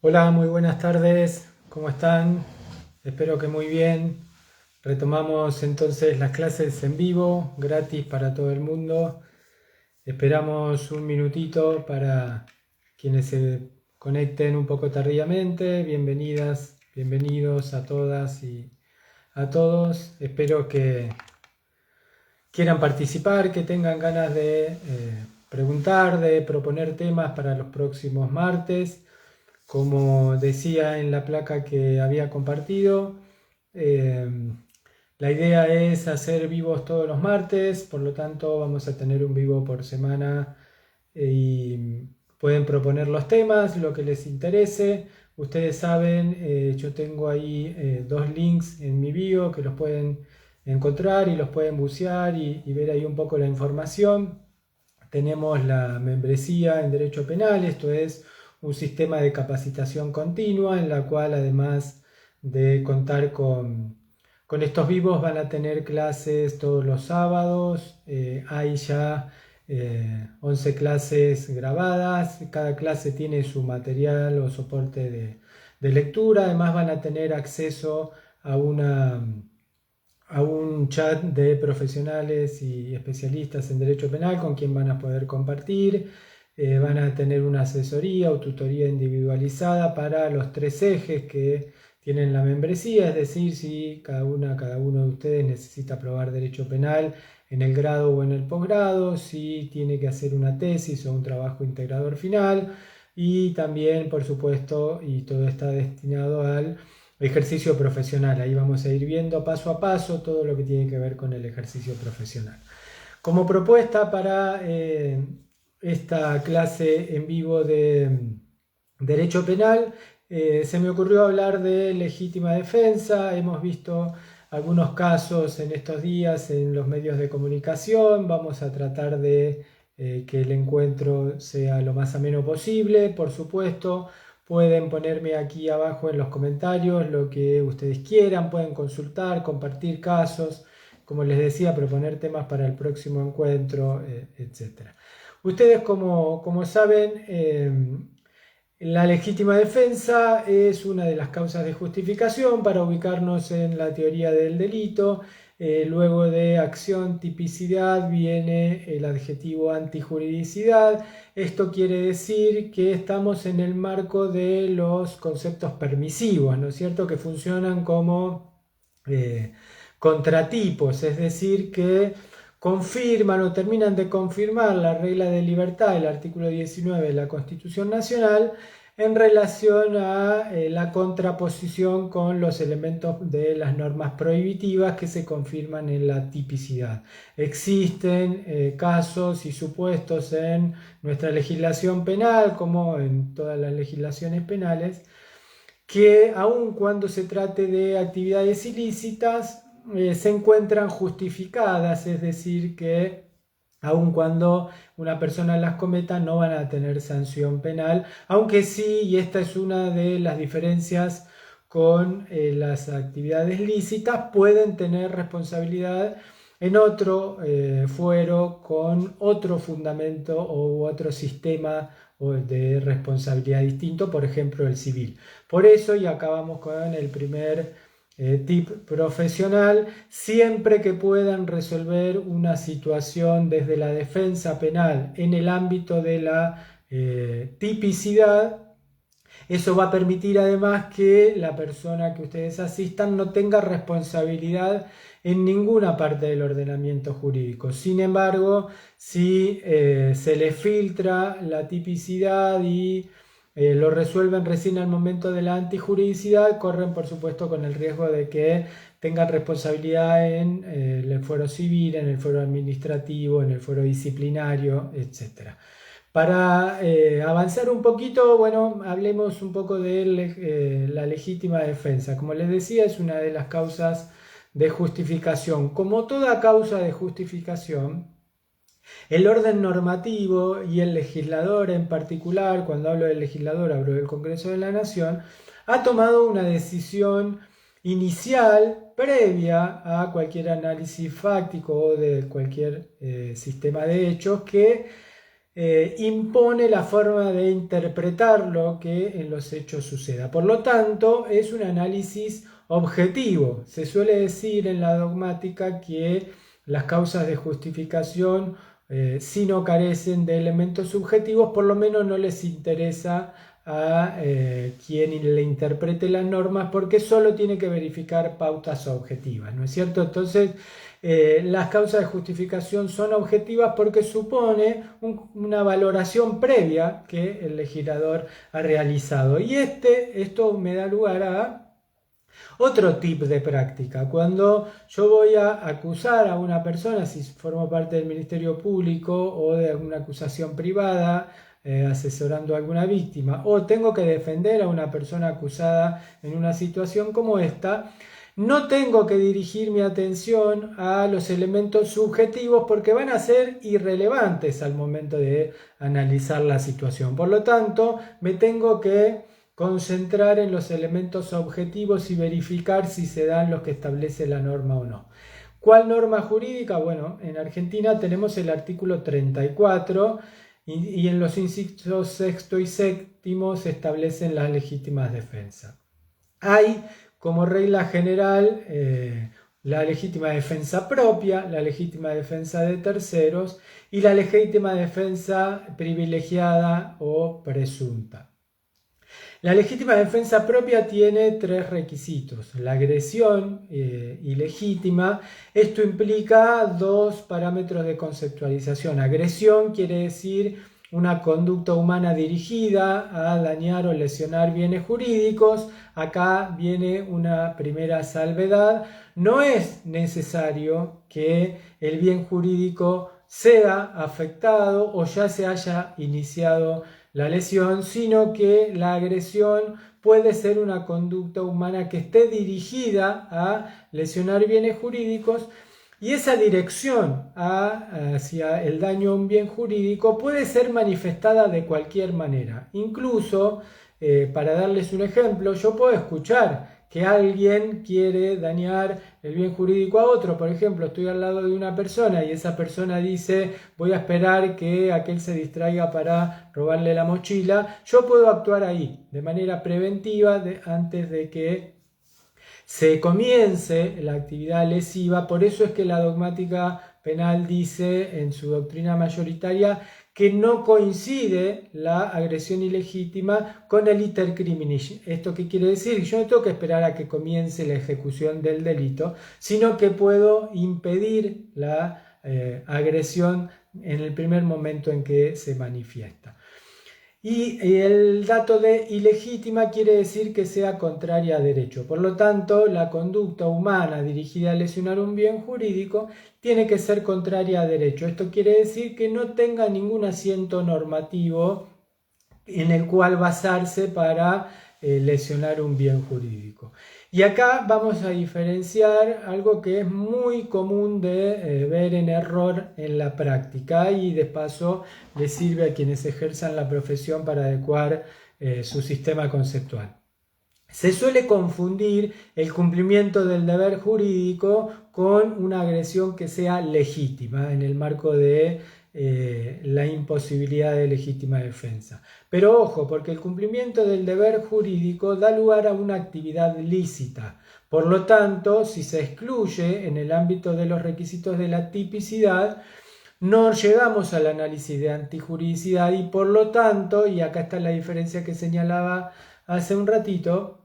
Hola, muy buenas tardes, ¿cómo están? Espero que muy bien. Retomamos entonces las clases en vivo, gratis para todo el mundo. Esperamos un minutito para quienes se conecten un poco tardíamente. Bienvenidas, bienvenidos a todas y a todos. Espero que quieran participar, que tengan ganas de preguntar, de proponer temas para los próximos martes. Como decía en la placa que había compartido, eh, la idea es hacer vivos todos los martes, por lo tanto vamos a tener un vivo por semana y pueden proponer los temas, lo que les interese. Ustedes saben, yo tengo ahí dos links en mi bio que los pueden encontrar y los pueden bucear y ver ahí un poco la información. Tenemos la membresía en Derecho Penal, esto es un sistema de capacitación continua en la cual además de contar con estos vivos van a tener clases todos los sábados. Hay ya 11 clases grabadas, cada clase tiene su material o soporte de lectura, además van a tener acceso a a un chat de profesionales y especialistas en derecho penal con quien van a poder compartir. Van a tener una asesoría o tutoría individualizada para los tres ejes que tienen la membresía, es decir, si cada uno de ustedes necesita aprobar derecho penal en el grado o en el posgrado, si tiene que hacer una tesis o un trabajo integrador final, y también, por supuesto, y todo está destinado al ejercicio profesional. Ahí vamos a ir viendo paso a paso todo lo que tiene que ver con el ejercicio profesional. Como propuesta para esta clase en vivo de Derecho Penal, se me ocurrió hablar de legítima defensa. Hemos visto algunos casos en estos días en los medios de comunicación. Vamos a tratar de que el encuentro sea lo más ameno posible. Por supuesto, pueden ponerme aquí abajo en los comentarios lo que ustedes quieran, pueden consultar, compartir casos, como les decía, proponer temas para el próximo encuentro, etcétera. Ustedes, como saben, la legítima defensa es una de las causas de justificación para ubicarnos en la teoría del delito. Luego de acción, tipicidad, viene el adjetivo antijuridicidad. Esto quiere decir que estamos en el marco de los conceptos permisivos, ¿no es cierto?, que funcionan como eh, contratipos, es decir, que confirman o terminan de confirmar la regla de libertad, el artículo 19 de la Constitución Nacional, en relación a la contraposición con los elementos de las normas prohibitivas que se confirman en la tipicidad. Existen casos y supuestos en nuestra legislación penal, como en todas las legislaciones penales, que aun cuando se trate de actividades ilícitas, se encuentran justificadas, es decir, que aun cuando una persona las cometa no van a tener sanción penal, aunque sí, y esta es una de las diferencias con las actividades lícitas, pueden tener responsabilidad en otro fuero con otro fundamento u otro sistema de responsabilidad distinto, por ejemplo el civil. Por eso, y acabamos con el primer tip profesional, siempre que puedan resolver una situación desde la defensa penal en el ámbito de la tipicidad, eso va a permitir además que la persona que ustedes asistan no tenga responsabilidad en ninguna parte del ordenamiento jurídico. Sin embargo, si se les filtra la tipicidad y lo resuelven recién al momento de la antijuridicidad, corren por supuesto con el riesgo de que tengan responsabilidad en el fuero civil, en el fuero administrativo, en el fuero disciplinario, etcétera. Para avanzar un poquito, bueno, hablemos un poco de la legítima defensa. Como les decía, es una de las causas de justificación. Como toda causa de justificación, el orden normativo y el legislador en particular, cuando hablo del legislador hablo del Congreso de la Nación, ha tomado una decisión inicial previa a cualquier análisis fáctico o de cualquier sistema de hechos que impone la forma de interpretar lo que en los hechos suceda. Por lo tanto, es un análisis objetivo. Se suele decir en la dogmática que las causas de justificación, si no carecen de elementos subjetivos, por lo menos no les interesa a quien le interprete las normas, porque solo tiene que verificar pautas objetivas, ¿no es cierto? Entonces, las causas de justificación son objetivas porque supone una valoración previa que el legislador ha realizado. Y esto me da lugar a otro tip de práctica. Cuando yo voy a acusar a una persona, si formo parte del Ministerio Público o de alguna acusación privada, asesorando a alguna víctima, o tengo que defender a una persona acusada en una situación como esta, no tengo que dirigir mi atención a los elementos subjetivos porque van a ser irrelevantes al momento de analizar la situación. Por lo tanto, me tengo que concentrar en los elementos objetivos y verificar si se dan los que establece la norma o no. ¿Cuál norma jurídica? Bueno, en Argentina tenemos el artículo 34 y en los incisos sexto y séptimo se establecen las legítimas defensas. Hay como regla general la legítima defensa propia, la legítima defensa de terceros y la legítima defensa privilegiada o presunta. La legítima defensa propia tiene tres requisitos: la agresión ilegítima. Esto implica dos parámetros de conceptualización. Agresión quiere decir una conducta humana dirigida a dañar o lesionar bienes jurídicos. Acá viene una primera salvedad: no es necesario que el bien jurídico sea afectado o ya se haya iniciado la lesión, sino que la agresión puede ser una conducta humana que esté dirigida a lesionar bienes jurídicos, y esa dirección hacia el daño a un bien jurídico puede ser manifestada de cualquier manera. Incluso, para darles un ejemplo, yo puedo escuchar que alguien quiere dañar el bien jurídico a otro. Por ejemplo, estoy al lado de una persona y esa persona dice: voy a esperar que aquel se distraiga para robarle la mochila. Yo puedo actuar ahí de manera preventiva antes de que se comience la actividad lesiva. Por eso es que la dogmática penal dice en su doctrina mayoritaria que no coincide la agresión ilegítima con el iter criminis. ¿Esto qué quiere decir? Yo no tengo que esperar a que comience la ejecución del delito, sino que puedo impedir la agresión en el primer momento en que se manifiesta. Y el dato de ilegítima quiere decir que sea contraria a derecho. Por lo tanto, la conducta humana dirigida a lesionar un bien jurídico tiene que ser contraria a derecho. Esto quiere decir que no tenga ningún asiento normativo en el cual basarse para lesionar un bien jurídico. Y acá vamos a diferenciar algo que es muy común de ver en error en la práctica, y de paso le sirve a quienes ejerzan la profesión para adecuar su sistema conceptual. Se suele confundir el cumplimiento del deber jurídico con una agresión que sea legítima en el marco de la imposibilidad de legítima defensa. Pero ojo, porque el cumplimiento del deber jurídico da lugar a una actividad lícita. Por lo tanto, si se excluye en el ámbito de los requisitos de la tipicidad, no llegamos al análisis de antijuridicidad y por lo tanto, y acá está la diferencia que señalaba hace un ratito,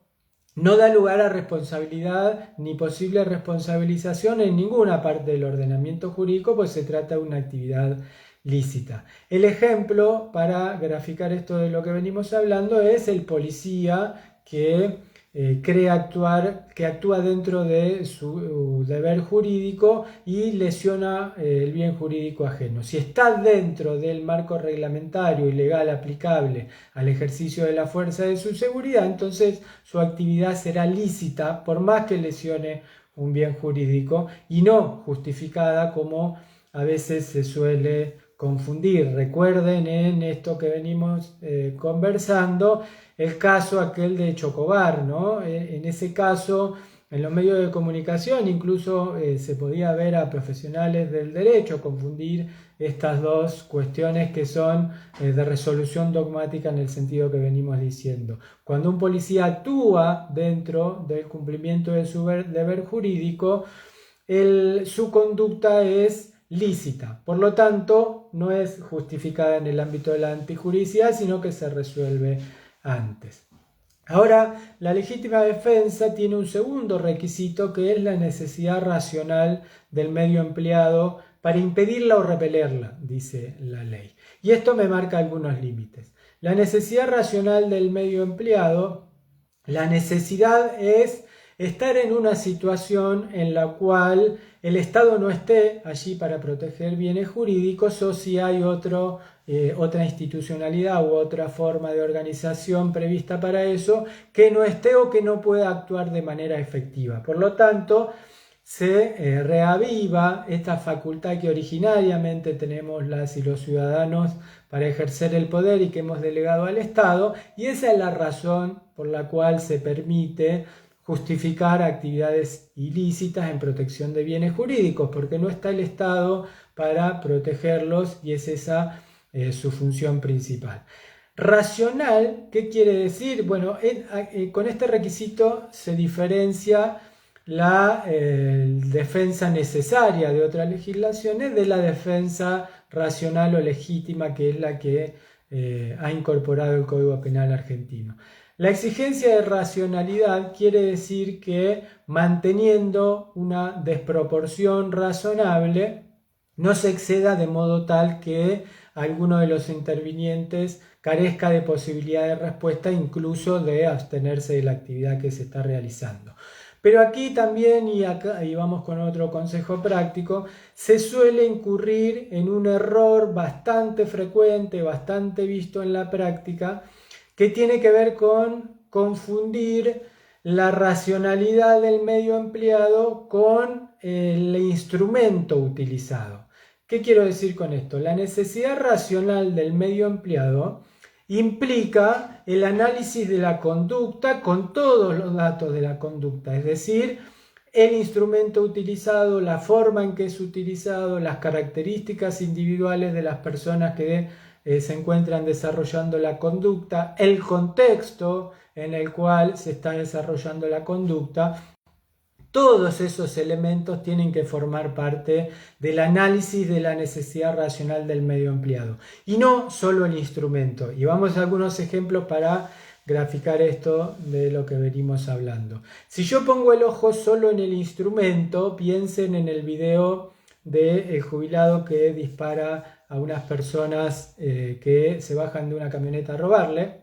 no da lugar a responsabilidad ni posible responsabilización en ninguna parte del ordenamiento jurídico, pues se trata de una actividad lícita. El ejemplo para graficar esto de lo que venimos hablando es el policía que actúa dentro de su deber jurídico y lesiona el bien jurídico ajeno. Si está dentro del marco reglamentario y legal aplicable al ejercicio de la fuerza de su seguridad, entonces su actividad será lícita por más que lesione un bien jurídico y no justificada como a veces se suele confundir. Recuerden en esto que venimos conversando el caso aquel de Chocobar, ¿no? En ese caso en los medios de comunicación, incluso se podía ver a profesionales del derecho confundir estas dos cuestiones que son de resolución dogmática en el sentido que venimos diciendo. Cuando un policía actúa dentro del cumplimiento de su deber jurídico, su conducta es lícita, por lo tanto no es justificada en el ámbito de la antijuricidad, sino que se resuelve antes. Ahora, la legítima defensa tiene un segundo requisito, que es la necesidad racional del medio empleado para impedirla o repelerla, dice la ley. Y esto me marca algunos límites. La necesidad racional del medio empleado, la necesidad es estar en una situación en la cual el Estado no esté allí para proteger bienes jurídicos, o si hay otra institucionalidad u otra forma de organización prevista para eso, que no esté o que no pueda actuar de manera efectiva. Por lo tanto, se reaviva esta facultad que originariamente tenemos las y los ciudadanos para ejercer el poder y que hemos delegado al Estado, y esa es la razón por la cual se permite justificar actividades ilícitas en protección de bienes jurídicos, porque no está el Estado para protegerlos y es esa su función principal. Racional, ¿qué quiere decir? Bueno, con este requisito se diferencia la defensa necesaria de otras legislaciones de la defensa racional o legítima, que es la que ha incorporado el Código Penal argentino. La exigencia de racionalidad quiere decir que, manteniendo una desproporción razonable, no se exceda de modo tal que alguno de los intervinientes carezca de posibilidad de respuesta, incluso de abstenerse de la actividad que se está realizando. Pero aquí también, y vamos con otro consejo práctico, se suele incurrir en un error bastante frecuente, bastante visto en la práctica, que tiene que ver con confundir la racionalidad del medio empleado con el instrumento utilizado. ¿Qué quiero decir con esto? La necesidad racional del medio empleado implica el análisis de la conducta con todos los datos de la conducta, es decir, el instrumento utilizado, la forma en que es utilizado, las características individuales de las personas que se encuentran desarrollando la conducta, el contexto en el cual se está desarrollando la conducta. Todos esos elementos tienen que formar parte del análisis de la necesidad racional del medio empleado y no solo el instrumento. Y vamos a algunos ejemplos para graficar esto de lo que venimos hablando. Si yo pongo el ojo solo en el instrumento, piensen en el video del jubilado que dispara a unas personas que se bajan de una camioneta a robarle.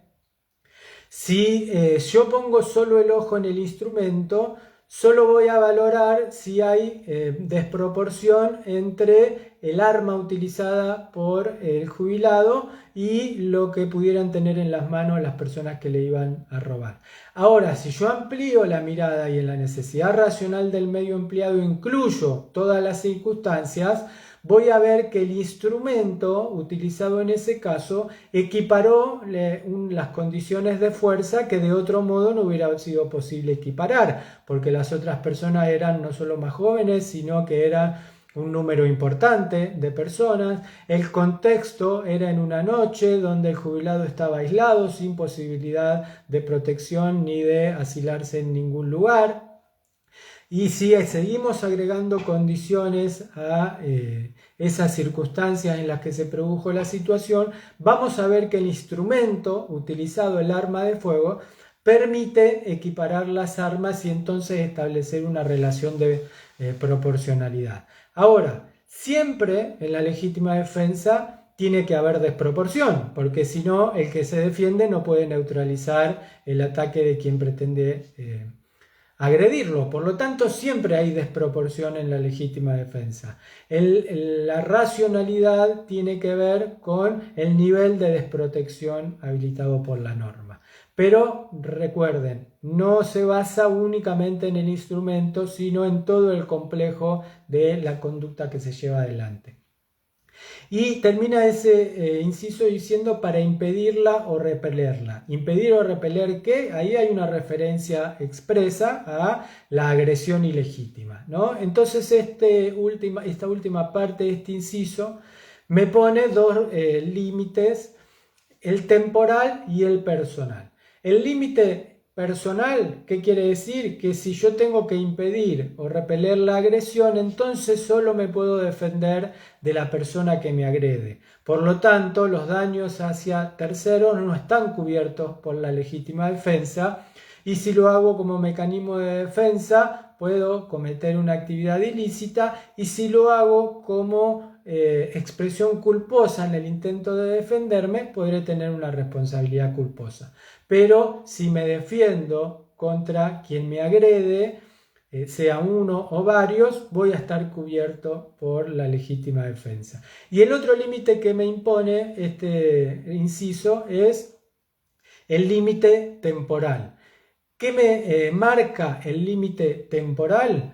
Si yo pongo solo el ojo en el instrumento, solo voy a valorar si hay desproporción entre el arma utilizada por el jubilado y lo que pudieran tener en las manos las personas que le iban a robar. Ahora, si yo amplío la mirada y en la necesidad racional del medio empleado incluyo todas las circunstancias, voy a ver que el instrumento utilizado en ese caso equiparó las condiciones de fuerza que de otro modo no hubiera sido posible equiparar, porque las otras personas eran no solo más jóvenes, sino que era un número importante de personas. El contexto era en una noche donde el jubilado estaba aislado, sin posibilidad de protección ni de asilarse en ningún lugar. Y si seguimos agregando condiciones a esas circunstancias en las que se produjo la situación, vamos a ver que el instrumento utilizado, el arma de fuego, permite equiparar las armas y entonces establecer una relación de proporcionalidad. Ahora, siempre en la legítima defensa tiene que haber desproporción, porque si no, el que se defiende no puede neutralizar el ataque de quien pretende agredirlo. Por lo tanto, siempre hay desproporción en la legítima defensa. La racionalidad tiene que ver con el nivel de desprotección habilitado por la norma. Pero recuerden, no se basa únicamente en el instrumento, sino en todo el complejo de la conducta que se lleva adelante. Y termina ese inciso diciendo para impedirla o repelerla. ¿Impedir o repeler qué? Ahí hay una referencia expresa a la agresión ilegítima, ¿no? Entonces esta última parte de este inciso me pone dos límites, el temporal y el personal. El límite personal, ¿qué quiere decir? Que si yo tengo que impedir o repeler la agresión, entonces solo me puedo defender de la persona que me agrede. Por lo tanto, los daños hacia terceros no están cubiertos por la legítima defensa, y si lo hago como mecanismo de defensa, puedo cometer una actividad ilícita, y si lo hago como expresión culposa en el intento de defenderme, podré tener una responsabilidad culposa. Pero si me defiendo contra quien me agrede, sea uno o varios, voy a estar cubierto por la legítima defensa. Y el otro límite que me impone este inciso es el límite temporal. ¿Qué me marca el límite temporal?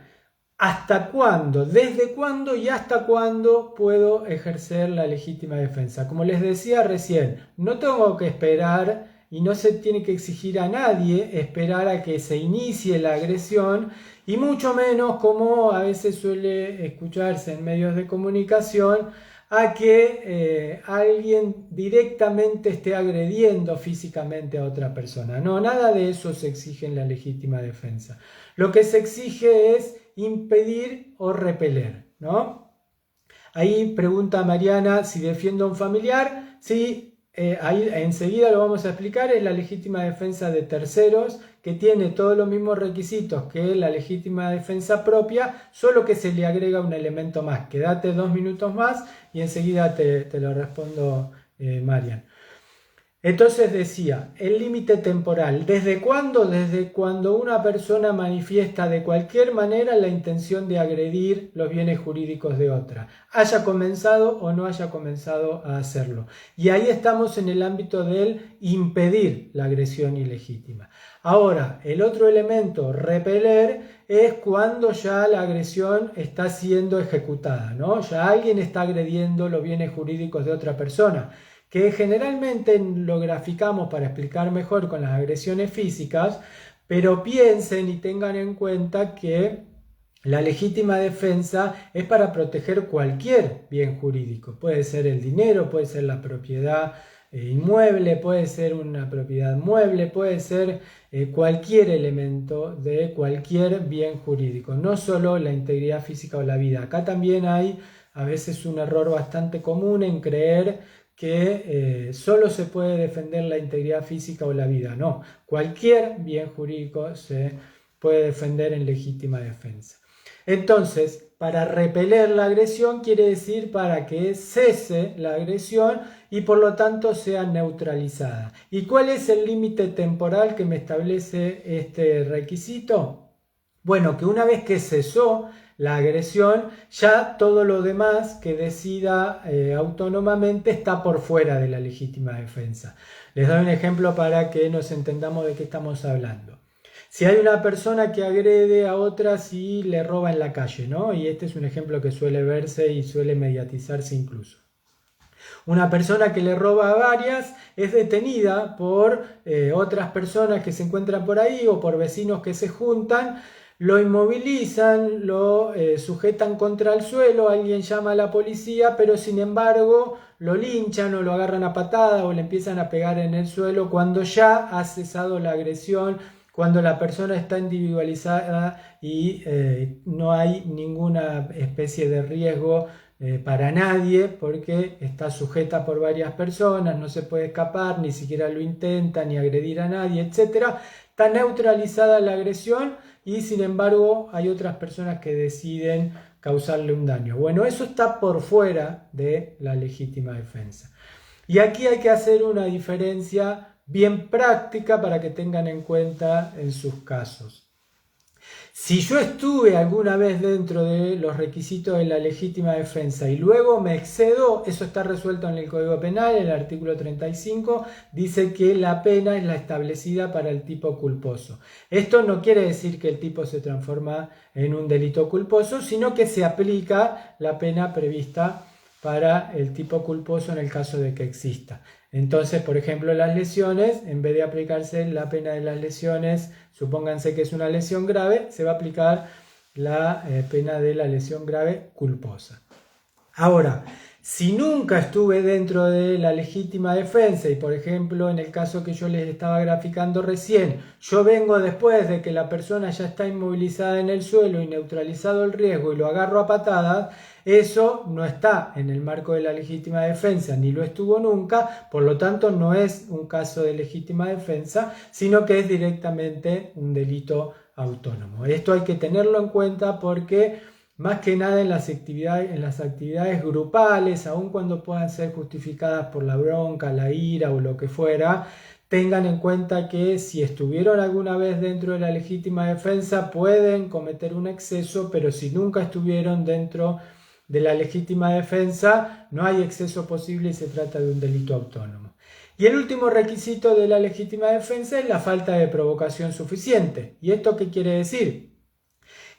¿Hasta cuándo? ¿Desde cuándo y hasta cuándo puedo ejercer la legítima defensa? Como les decía recién, no tengo que esperar y no se tiene que exigir a nadie esperar a que se inicie la agresión, y mucho menos, como a veces suele escucharse en medios de comunicación, a que alguien directamente esté agrediendo físicamente a otra persona. No, nada de eso se exige en la legítima defensa. Lo que se exige es impedir o repeler, ¿no? Ahí pregunta Mariana si defiendo a un familiar. Sí, ahí enseguida lo vamos a explicar. Es la legítima defensa de terceros, que tiene todos los mismos requisitos que la legítima defensa propia, solo que se le agrega un elemento más. Quédate 2 minutos más y enseguida te lo respondo, Marian. Entonces decía, el límite temporal, ¿desde cuándo? Desde cuando una persona manifiesta de cualquier manera la intención de agredir los bienes jurídicos de otra, haya comenzado o no haya comenzado a hacerlo. Y ahí estamos en el ámbito del impedir la agresión ilegítima. Ahora, el otro elemento, repeler, es cuando ya la agresión está siendo ejecutada, ¿no? Ya alguien está agrediendo los bienes jurídicos de otra persona, que generalmente lo graficamos para explicar mejor con las agresiones físicas, pero piensen y tengan en cuenta que la legítima defensa es para proteger cualquier bien jurídico. Puede ser el dinero, puede ser la propiedad inmueble, puede ser una propiedad mueble, puede ser cualquier elemento de cualquier bien jurídico, no solo la integridad física o la vida. Acá también hay a veces un error bastante común en creer que solo se puede defender la integridad física o la vida. No, cualquier bien jurídico se puede defender en legítima defensa. Entonces, para repeler la agresión quiere decir para que cese la agresión y por lo tanto sea neutralizada. ¿Y cuál es el límite temporal que me establece este requisito? Bueno, que una vez que cesó la agresión, ya todo lo demás que decida autónomamente está por fuera de la legítima defensa. Les doy un ejemplo para que nos entendamos de qué estamos hablando. Si hay una persona que agrede a otras y le roba en la calle, ¿no? Y este es un ejemplo que suele verse y suele mediatizarse incluso. Una persona que le roba a varias es detenida por otras personas que se encuentran por ahí o por vecinos que se juntan, lo inmovilizan, lo sujetan contra el suelo, alguien llama a la policía, pero sin embargo lo linchan o lo agarran a patada o le empiezan a pegar en el suelo cuando ya ha cesado la agresión, cuando la persona está individualizada y no hay ninguna especie de riesgo para nadie, porque está sujeta por varias personas, no se puede escapar, ni siquiera lo intenta, ni agredir a nadie, etc. Está neutralizada la agresión y sin embargo hay otras personas que deciden causarle un daño. Bueno, eso está por fuera de la legítima defensa. Y aquí hay que hacer una diferencia bien práctica para que tengan en cuenta en sus casos. Si yo estuve alguna vez dentro de los requisitos de la legítima defensa y luego me excedo, eso está resuelto en el Código Penal, el artículo 35, dice que la pena es la establecida para el tipo culposo. Esto no quiere decir que el tipo se transforma en un delito culposo, sino que se aplica la pena prevista para el tipo culposo en el caso de que exista. Entonces, por ejemplo, las lesiones, en vez de aplicarse la pena de las lesiones, supónganse que es una lesión grave, se va a aplicar la pena de la lesión grave culposa. Ahora, si nunca estuve dentro de la legítima defensa y, por ejemplo, en el caso que yo les estaba graficando recién, yo vengo después de que la persona ya está inmovilizada en el suelo y neutralizado el riesgo y lo agarro a patadas, eso no está en el marco de la legítima defensa, ni lo estuvo nunca, por lo tanto no es un caso de legítima defensa, sino que es directamente un delito autónomo. Esto hay que tenerlo en cuenta porque más que nada en las actividades grupales, aun cuando puedan ser justificadas por la bronca, la ira o lo que fuera, tengan en cuenta que si estuvieron alguna vez dentro de la legítima defensa pueden cometer un exceso, pero si nunca estuvieron dentro de la legítima defensa no hay exceso posible y se trata de un delito autónomo. Y el último requisito de la legítima defensa es la falta de provocación suficiente. ¿Y esto qué quiere decir?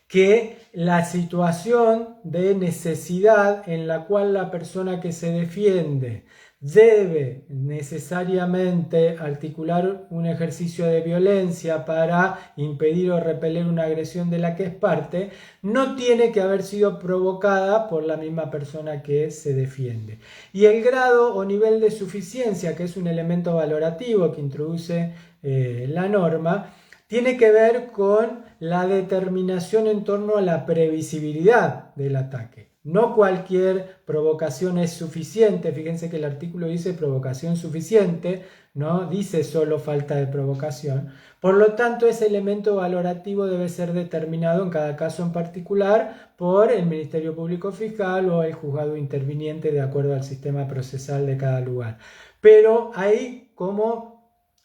Que la situación de necesidad en la cual la persona que se defiende debe necesariamente articular un ejercicio de violencia para impedir o repeler una agresión de la que es parte, no tiene que haber sido provocada por la misma persona que se defiende. Y el grado o nivel de suficiencia, que es un elemento valorativo que introduce la norma, tiene que ver con la determinación en torno a la previsibilidad del ataque. No cualquier provocación es suficiente. Fíjense que el artículo dice provocación suficiente, no dice solo falta de provocación. Por lo tanto, ese elemento valorativo debe ser determinado en cada caso en particular por el Ministerio Público Fiscal o el juzgado interviniente de acuerdo al sistema procesal de cada lugar. Pero hay como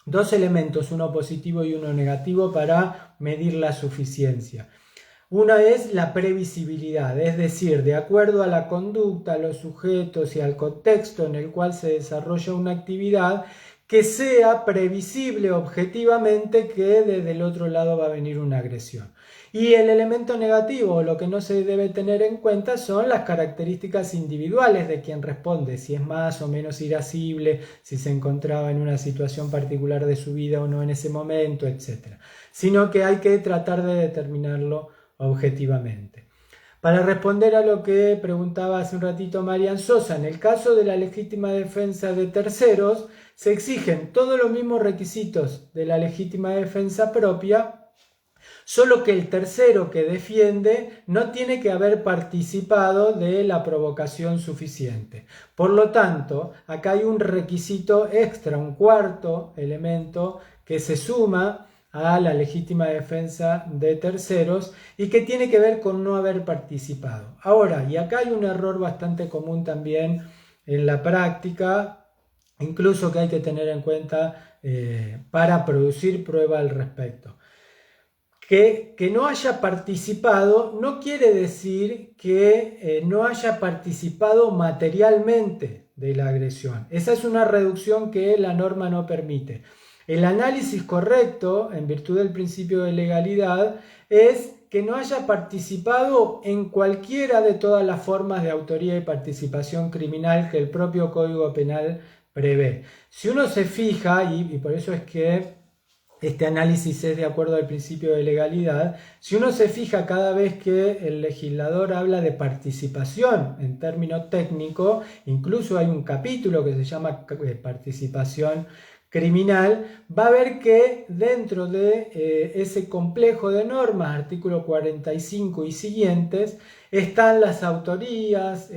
dos elementos, uno positivo y uno negativo, para medir la suficiencia. Una es la previsibilidad, es decir, de acuerdo a la conducta, a los sujetos y al contexto en el cual se desarrolla una actividad, que sea previsible objetivamente que desde el otro lado va a venir una agresión. Y el elemento negativo, lo que no se debe tener en cuenta, son las características individuales de quien responde, si es más o menos irascible, si se encontraba en una situación particular de su vida o no en ese momento, etc. Sino que hay que tratar de determinarlo objetivamente. Para responder a lo que preguntaba hace un ratito Marian Sosa, en el caso de la legítima defensa de terceros, se exigen todos los mismos requisitos de la legítima defensa propia, solo que el tercero que defiende no tiene que haber participado de la provocación suficiente. Por lo tanto, acá hay un requisito extra, un cuarto elemento que se suma a la legítima defensa de terceros y que tiene que ver con no haber participado. Ahora, y acá hay un error bastante común también en la práctica, incluso que hay que tener en cuenta para producir prueba al respecto. Que no haya participado no quiere decir que no haya participado materialmente de la agresión. Esa es una reducción que la norma no permite. El análisis correcto, en virtud del principio de legalidad, es que no haya participado en cualquiera de todas las formas de autoría y participación criminal que el propio Código Penal prevé. Si uno se fija, y por eso es que este análisis es de acuerdo al principio de legalidad, si uno se fija cada vez que el legislador habla de participación en término técnico, incluso hay un capítulo que se llama participación criminal, va a ver que dentro de ese complejo de normas, artículo 45 y siguientes, están las autorías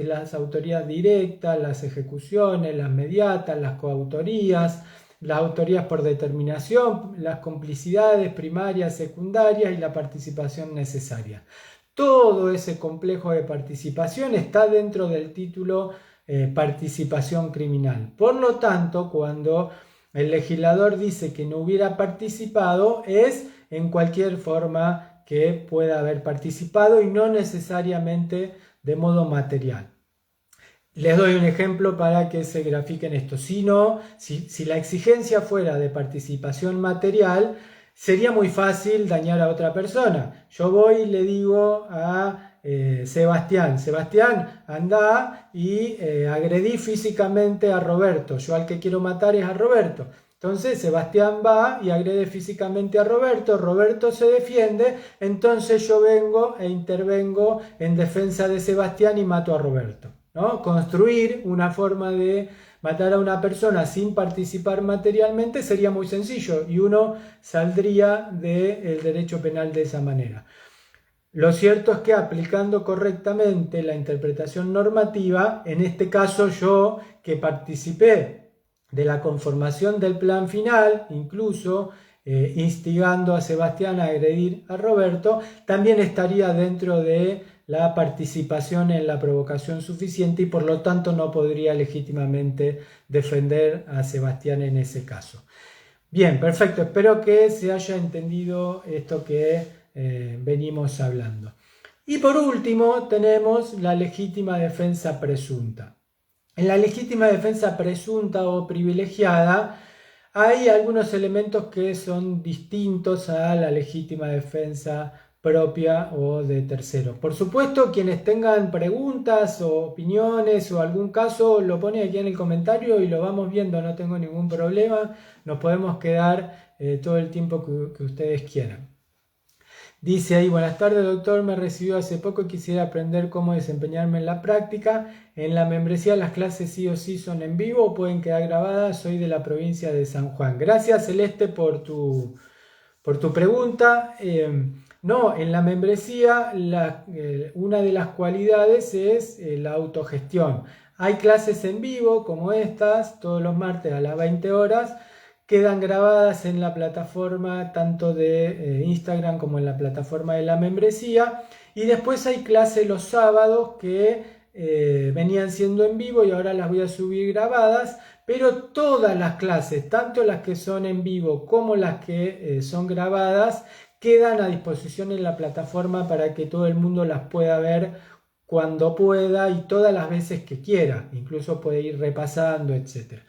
directas, las ejecuciones, las mediatas, las coautorías, las autorías por determinación, las complicidades primarias, secundarias y la participación necesaria. Todo ese complejo de participación está dentro del título participación criminal. Por lo tanto, cuando el legislador dice que no hubiera participado, es en cualquier forma que pueda haber participado y no necesariamente de modo material. Les doy un ejemplo para que se grafiquen esto. Si la exigencia fuera de participación material, sería muy fácil dañar a otra persona. Yo voy y le digo a Sebastián, anda y agredí físicamente a Roberto. Yo al que quiero matar es a Roberto. Entonces Sebastián va y agrede físicamente a Roberto, Roberto se defiende, entonces yo vengo e intervengo en defensa de Sebastián y mato a Roberto, ¿no? Construir una forma de matar a una persona sin participar materialmente sería muy sencillo y uno saldría del derecho penal de esa manera. Lo cierto es que aplicando correctamente la interpretación normativa, en este caso yo que participé de la conformación del plan final, incluso instigando a Sebastián a agredir a Roberto, también estaría dentro de la participación en la provocación suficiente y por lo tanto no podría legítimamente defender a Sebastián en ese caso. Bien, perfecto. Espero que se haya entendido esto que venimos hablando. Y por último tenemos la legítima defensa presunta. En la legítima defensa presunta o privilegiada hay algunos elementos que son distintos a la legítima defensa propia o de terceros. Por supuesto, quienes tengan preguntas o opiniones o algún caso lo ponen aquí en el comentario y lo vamos viendo, no tengo ningún problema, nos podemos quedar todo el tiempo que ustedes quieran. Dice ahí, buenas tardes doctor, me recibió hace poco y quisiera aprender cómo desempeñarme en la práctica. En la membresía las clases sí o sí son en vivo o pueden quedar grabadas, soy de la provincia de San Juan. Gracias Celeste por tu pregunta. No, en la membresía una de las cualidades es la autogestión. Hay clases en vivo como estas, todos los martes a las 20 horas, quedan grabadas en la plataforma tanto de Instagram como en la plataforma de la membresía, y después hay clases los sábados que venían siendo en vivo y ahora las voy a subir grabadas, pero todas las clases, tanto las que son en vivo como las que son grabadas, quedan a disposición en la plataforma para que todo el mundo las pueda ver cuando pueda y todas las veces que quiera, incluso puede ir repasando, etcétera.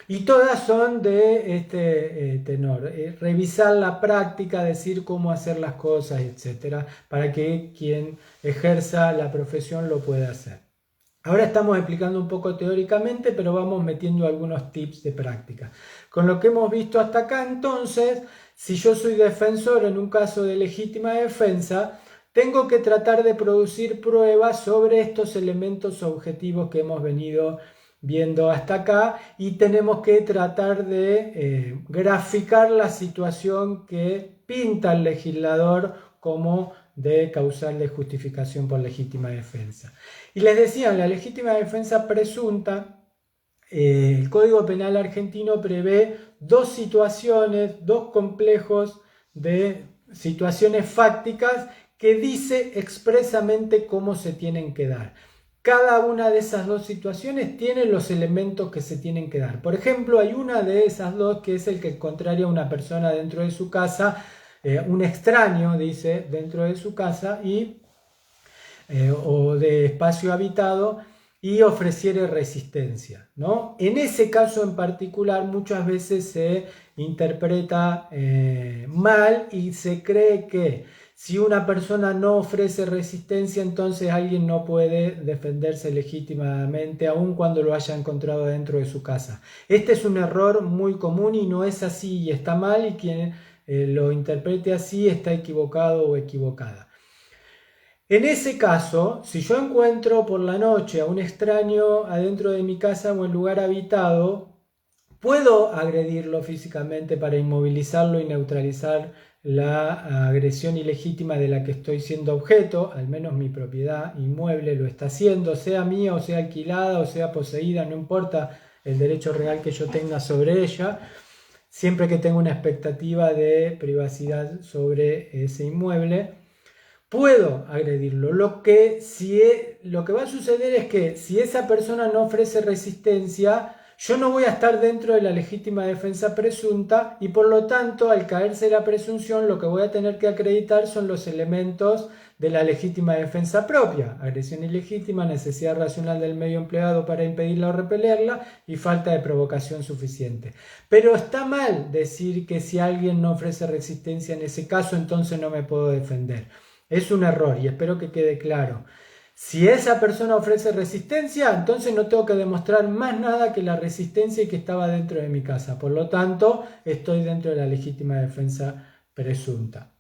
Y todas son de este tenor, revisar la práctica, decir cómo hacer las cosas, etcétera, para que quien ejerza la profesión lo pueda hacer. Ahora estamos explicando un poco teóricamente, pero vamos metiendo algunos tips de práctica. Con lo que hemos visto hasta acá, entonces, si yo soy defensor en un caso de legítima defensa, tengo que tratar de producir pruebas sobre estos elementos objetivos que hemos venido viendo hasta acá y tenemos que tratar de graficar la situación que pinta el legislador como de causal justificación por legítima defensa. Y les decía, en la legítima defensa presunta, el Código Penal argentino prevé dos situaciones, dos complejos de situaciones fácticas que dice expresamente cómo se tienen que dar. Cada una de esas dos situaciones tiene los elementos que se tienen que dar. Por ejemplo, hay una de esas dos que es el que encontraría una persona dentro de su casa, un extraño, dice, dentro de su casa o de espacio habitado y ofreciere resistencia, ¿no? En ese caso en particular muchas veces se interpreta mal y se cree que si una persona no ofrece resistencia, entonces alguien no puede defenderse legítimamente, aun cuando lo haya encontrado dentro de su casa. Este es un error muy común y no es así y está mal, y quien lo interprete así está equivocado o equivocada. En ese caso, si yo encuentro por la noche a un extraño adentro de mi casa o en lugar habitado, puedo agredirlo físicamente para inmovilizarlo y neutralizar la agresión ilegítima de la que estoy siendo objeto. Al menos mi propiedad inmueble lo está haciendo, sea mía o sea alquilada o sea poseída, no importa el derecho real que yo tenga sobre ella, siempre que tenga una expectativa de privacidad sobre ese inmueble, puedo agredirlo. Lo que va a suceder es que si esa persona no ofrece resistencia, yo no voy a estar dentro de la legítima defensa presunta y por lo tanto, al caerse la presunción, lo que voy a tener que acreditar son los elementos de la legítima defensa propia: agresión ilegítima, necesidad racional del medio empleado para impedirla o repelerla y falta de provocación suficiente. Pero está mal decir que si alguien no ofrece resistencia en ese caso, entonces no me puedo defender. Es un error y espero que quede claro. Si esa persona ofrece resistencia, entonces no tengo que demostrar más nada que la resistencia y que estaba dentro de mi casa. Por lo tanto, estoy dentro de la legítima defensa presunta.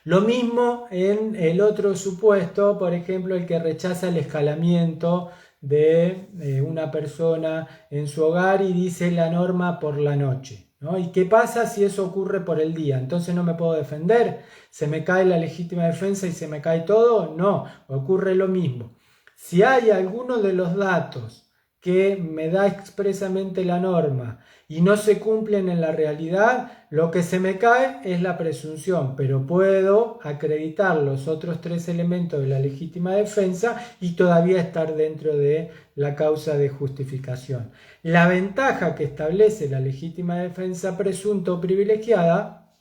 Lo mismo en el otro supuesto, por ejemplo, el que rechaza el escalamiento de una persona en su hogar y dice la norma por la noche, ¿no? ¿Y qué pasa si eso ocurre por el día? Entonces no me puedo defender, se me cae la legítima defensa y se me cae todo. No, ocurre lo mismo. Si hay alguno de los datos que me da expresamente la norma y no se cumplen en la realidad, lo que se me cae es la presunción, pero puedo acreditar los otros tres elementos de la legítima defensa y todavía estar dentro de la causa de justificación. La ventaja que establece la legítima defensa presunta o privilegiada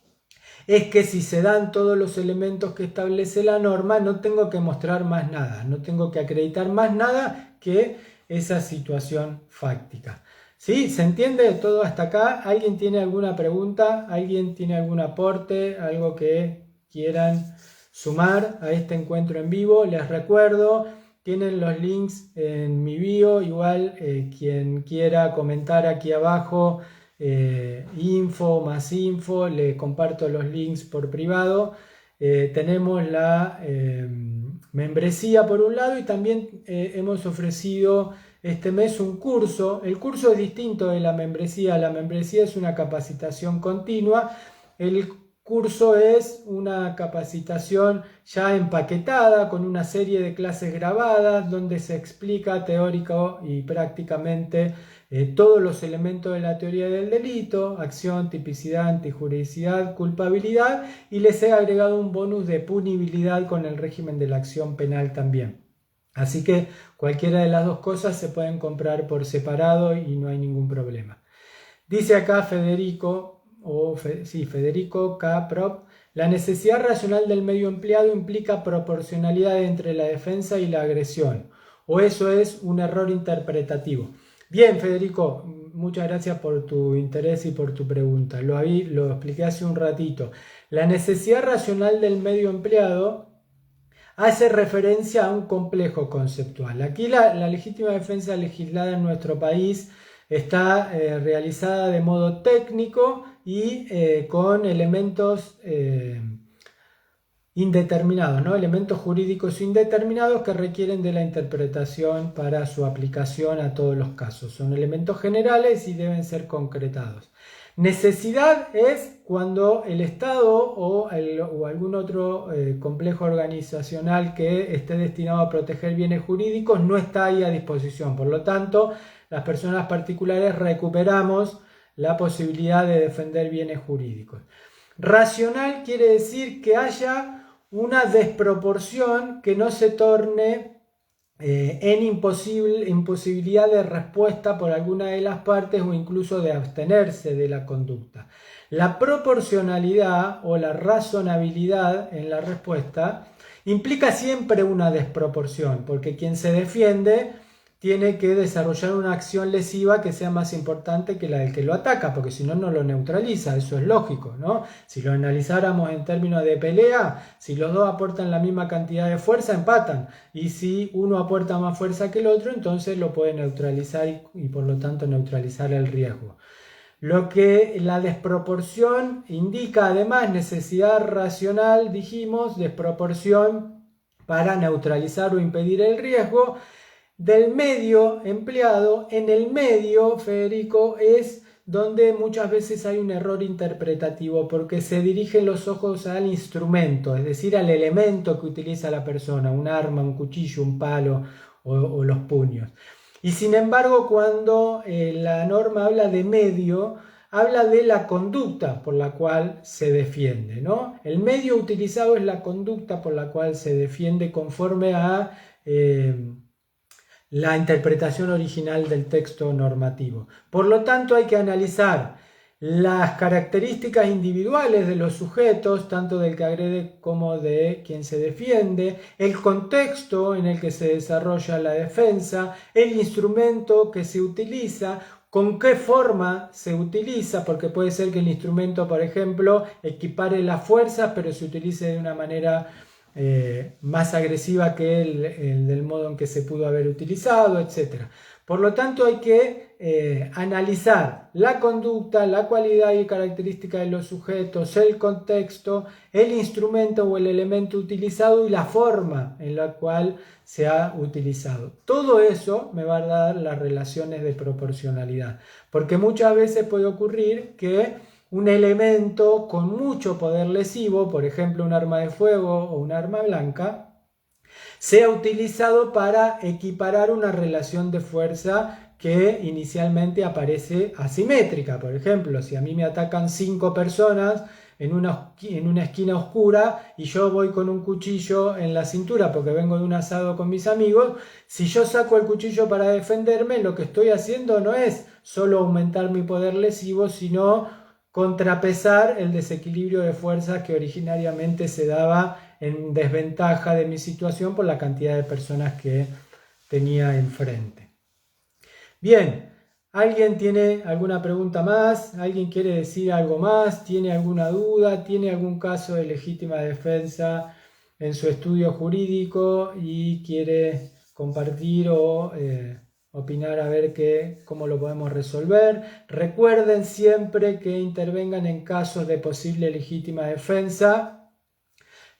es que si se dan todos los elementos que establece la norma, no tengo que mostrar más nada, no tengo que acreditar más nada que esa situación fáctica. ¿Sí? ¿Se entiende todo hasta acá? ¿Alguien tiene alguna pregunta? ¿Alguien tiene algún aporte? ¿Algo que quieran sumar a este encuentro en vivo? Les recuerdo, tienen los links en mi bio. Igual quien quiera comentar aquí abajo, info más info, le comparto los links por privado. Tenemos la membresía por un lado y también hemos ofrecido este mes un curso. El curso es distinto de la membresía. La membresía es una capacitación continua. El curso es una capacitación ya empaquetada con una serie de clases grabadas donde se explica teórico y prácticamente todos los elementos de la teoría del delito: acción, tipicidad, antijuridicidad, culpabilidad, y les he agregado un bonus de punibilidad con el régimen de la acción penal también. Así que cualquiera de las dos cosas se pueden comprar por separado y no hay ningún problema. Dice acá Federico K. Prop: la necesidad racional del medio empleado implica proporcionalidad entre la defensa y la agresión, o eso es un error interpretativo. Bien, Federico, muchas gracias por tu interés y por tu pregunta. Lo expliqué hace un ratito. La necesidad racional del medio empleado hace referencia a un complejo conceptual. Aquí la legítima defensa legislada en nuestro país está realizada de modo técnico y con elementos indeterminados, ¿no? Elementos jurídicos indeterminados que requieren de la interpretación para su aplicación a todos los casos. Son elementos generales y deben ser concretados. Necesidad es cuando el Estado o algún otro complejo organizacional que esté destinado a proteger bienes jurídicos no está ahí a disposición. Por lo tanto, las personas particulares recuperamos la posibilidad de defender bienes jurídicos. Racional quiere decir que haya una desproporción que no se torne en imposibilidad de respuesta por alguna de las partes o incluso de abstenerse de la conducta. La proporcionalidad o la razonabilidad en la respuesta implica siempre una desproporción, porque quien se defiende tiene que desarrollar una acción lesiva que sea más importante que la del que lo ataca, porque si no, no lo neutraliza. Eso es lógico, ¿no? Si lo analizáramos en términos de pelea, si los dos aportan la misma cantidad de fuerza, empatan. Y si uno aporta más fuerza que el otro, entonces lo puede neutralizar y por lo tanto neutralizar el riesgo. Lo que la desproporción indica, además, necesidad racional, dijimos, desproporción para neutralizar o impedir el riesgo del medio empleado. En el medio, Federico, es donde muchas veces hay un error interpretativo porque se dirigen los ojos al instrumento, es decir, al elemento que utiliza la persona, un arma, un cuchillo, un palo o los puños. Y sin embargo, cuando la norma habla de medio, habla de la conducta por la cual se defiende, ¿no? El medio utilizado es la conducta por la cual se defiende conforme a la interpretación original del texto normativo. Por lo tanto, hay que analizar las características individuales de los sujetos, tanto del que agrede como de quien se defiende, el contexto en el que se desarrolla la defensa, el instrumento que se utiliza, con qué forma se utiliza, porque puede ser que el instrumento, por ejemplo, equipare las fuerzas, pero se utilice de una manera más agresiva que el del modo en que se pudo haber utilizado, etc. Por lo tanto, hay que analizar la conducta, la cualidad y característica de los sujetos, el contexto, el instrumento o el elemento utilizado y la forma en la cual se ha utilizado. Todo eso me va a dar las relaciones de proporcionalidad, porque muchas veces puede ocurrir que un elemento con mucho poder lesivo, por ejemplo un arma de fuego o un arma blanca, sea utilizado para equiparar una relación de fuerza que inicialmente aparece asimétrica. Por ejemplo, si a mí me atacan 5 personas en una esquina oscura y yo voy con un cuchillo en la cintura porque vengo de un asado con mis amigos, si yo saco el cuchillo para defenderme, lo que estoy haciendo no es solo aumentar mi poder lesivo, sino contrapesar el desequilibrio de fuerzas que originariamente se daba en desventaja de mi situación por la cantidad de personas que tenía enfrente. Bien, ¿alguien tiene alguna pregunta más? ¿Alguien quiere decir algo más? ¿Tiene alguna duda? ¿Tiene algún caso de legítima defensa en su estudio jurídico y quiere compartir o opinar a ver cómo lo podemos resolver? Recuerden siempre que intervengan en casos de posible legítima defensa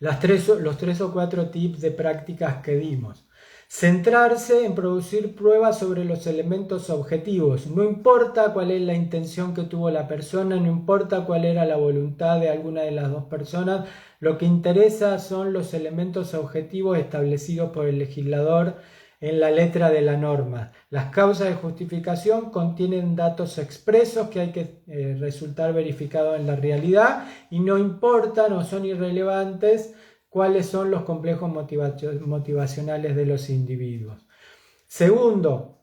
los 3 o 4 tips de prácticas que dimos. Centrarse en producir pruebas sobre los elementos objetivos. No importa cuál es la intención que tuvo la persona, no importa cuál era la voluntad de alguna de las dos personas, lo que interesa son los elementos objetivos establecidos por el legislador en la letra de la norma. Las causas de justificación contienen datos expresos que hay que resultar verificados en la realidad y no importan o son irrelevantes cuáles son los complejos motivacionales de los individuos. Segundo,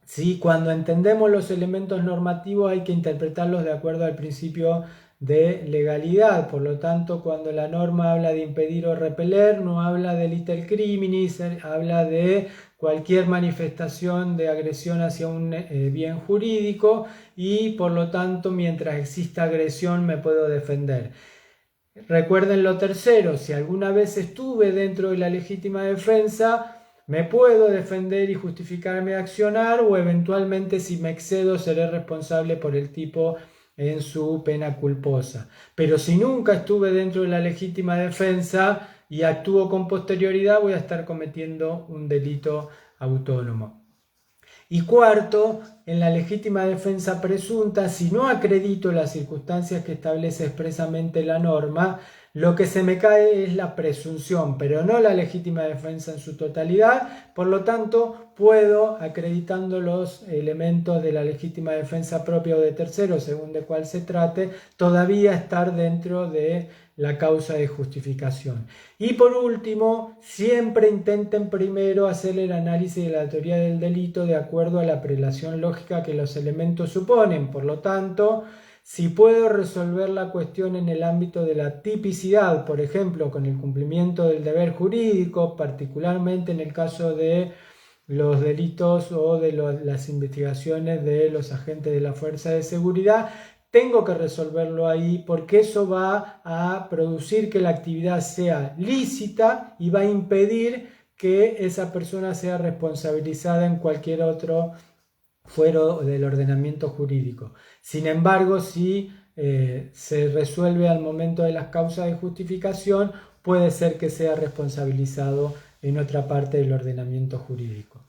¿sí? Cuando entendemos los elementos normativos hay que interpretarlos de acuerdo al principio de legalidad. Por lo tanto, cuando la norma habla de impedir o repeler, no habla de liter criminis, habla de cualquier manifestación de agresión hacia un bien jurídico y por lo tanto mientras exista agresión me puedo defender. Recuerden lo tercero, si alguna vez estuve dentro de la legítima defensa, me puedo defender y justificarme accionar o eventualmente si me excedo seré responsable por el tipo en su pena culposa. Pero si nunca estuve dentro de la legítima defensa y actúo con posterioridad, voy a estar cometiendo un delito autónomo. Y cuarto, en la legítima defensa presunta, si no acredito las circunstancias que establece expresamente la norma, lo que se me cae es la presunción, pero no la legítima defensa en su totalidad. Por lo tanto, puedo, acreditando los elementos de la legítima defensa propia o de terceros, según de cuál se trate, todavía estar dentro de la causa de justificación. Y por último, siempre intenten primero hacer el análisis de la teoría del delito de acuerdo a la prelación lógica que los elementos suponen. Por lo tanto, si puedo resolver la cuestión en el ámbito de la tipicidad, por ejemplo, con el cumplimiento del deber jurídico, particularmente en el caso de los delitos o de las investigaciones de los agentes de la fuerza de seguridad, tengo que resolverlo ahí porque eso va a producir que la actividad sea lícita y va a impedir que esa persona sea responsabilizada en cualquier otro fuero del ordenamiento jurídico. Sin embargo, si se resuelve al momento de las causas de justificación, puede ser que sea responsabilizado en otra parte del ordenamiento jurídico.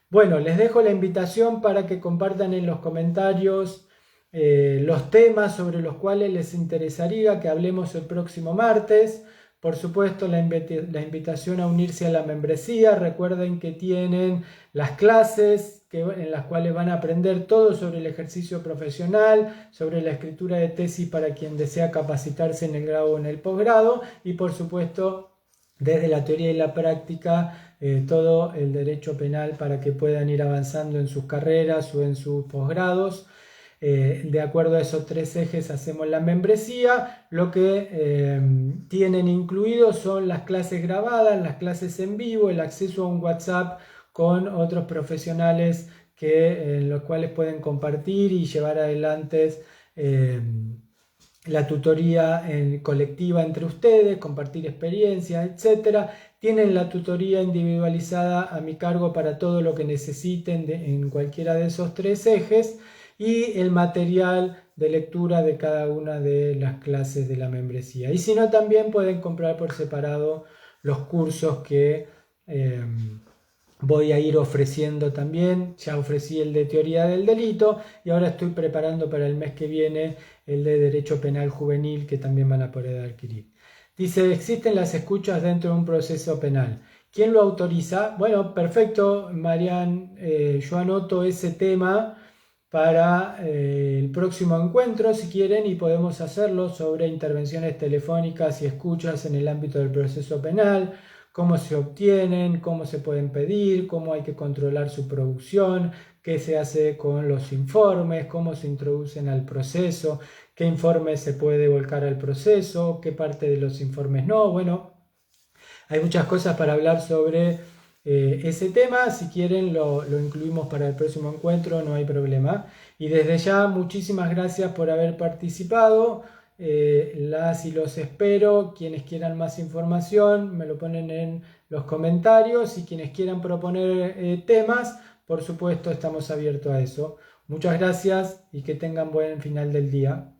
Bueno, les dejo la invitación para que compartan en los comentarios los temas sobre los cuales les interesaría que hablemos el próximo martes. Por supuesto, la invitación a unirse a la membresía. Recuerden que tienen las clases en las cuales van a aprender todo sobre el ejercicio profesional, sobre la escritura de tesis para quien desea capacitarse en el grado o en el posgrado y por supuesto desde la teoría y la práctica todo el derecho penal para que puedan ir avanzando en sus carreras o en sus posgrados. De acuerdo a esos 3 ejes hacemos la membresía. Lo que tienen incluidos son las clases grabadas, las clases en vivo, el acceso a un WhatsApp con otros profesionales en los cuales pueden compartir y llevar adelante la tutoría colectiva entre ustedes, compartir experiencias, etcétera. Tienen la tutoría individualizada a mi cargo para todo lo que necesiten en cualquiera de esos 3 ejes y el material de lectura de cada una de las clases de la membresía. Y si no, también pueden comprar por separado los cursos que voy a ir ofreciendo también. Ya ofrecí el de teoría del delito y ahora estoy preparando para el mes que viene el de derecho penal juvenil, que también van a poder adquirir. Dice, existen las escuchas dentro de un proceso penal. ¿Quién lo autoriza? Bueno, perfecto, Marian, yo anoto ese tema para el próximo encuentro, si quieren, y podemos hacerlo sobre intervenciones telefónicas y escuchas en el ámbito del proceso penal, cómo se obtienen, cómo se pueden pedir, cómo hay que controlar su producción, qué se hace con los informes, cómo se introducen al proceso, qué informes se puede volcar al proceso, qué parte de los informes no. Bueno, hay muchas cosas para hablar sobre ese tema. Si quieren lo incluimos para el próximo encuentro, no hay problema. Y desde ya muchísimas gracias por haber participado. Las y los espero. Quienes quieran más información me lo ponen en los comentarios y quienes quieran proponer temas, por supuesto estamos abiertos a eso. Muchas gracias y que tengan buen final del día.